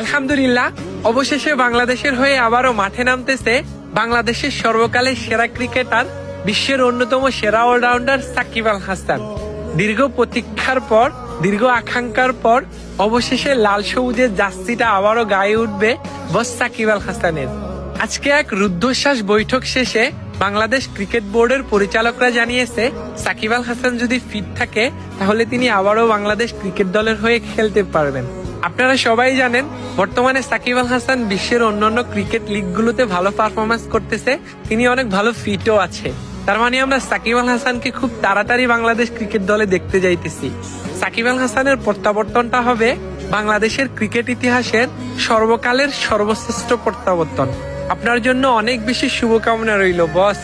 আলহামদুলিল্লাহ, অবশেষে বাংলাদেশের হয়ে আবারও মাঠে নামতেছে বাংলাদেশের সর্বকালের সেরা ক্রিকেটার, বিশ্বের অন্যতম সেরা অলরাউন্ডার সাকিব আল হাসান। দীর্ঘ প্রতীক্ষার পর, দীর্ঘ আকাঙ্ক্ষার পর অবশেষে লাল সবুজের জার্সিটা আবারও গায়ে উঠবে বস সাকিব আল হাসানের। আজকে এক রুদ্ধশ্বাস বৈঠক শেষে বাংলাদেশ ক্রিকেট বোর্ডের পরিচালকরা জানিয়েছে, সাকিব আল হাসান যদি ফিট থাকে তাহলে তিনি আবারও বাংলাদেশ ক্রিকেট দলের হয়ে খেলতে পারবেন। আপনারা সবাই জানেন, বর্তমানে সাকিব আল হাসান বিশ্বের অন্যান্য ক্রিকেট লিগগুলোতে ভালো পারফরমেন্স করতেছে, তিনি অনেক ভালো ফিটও আছে। তার মানে আমরা সাকিব আল হাসানকে খুব তাড়াতাড়ি বাংলাদেশ ক্রিকেট দলে দেখতে যাইতেছি। সাকিব আল হাসানের প্রত্যাবর্তনটা হবে বাংলাদেশের ক্রিকেট ইতিহাসের সর্বকালের সর্বশ্রেষ্ঠ প্রত্যাবর্তন। আপনার জন্য অনেক বেশি শুভকামনা রইল বস।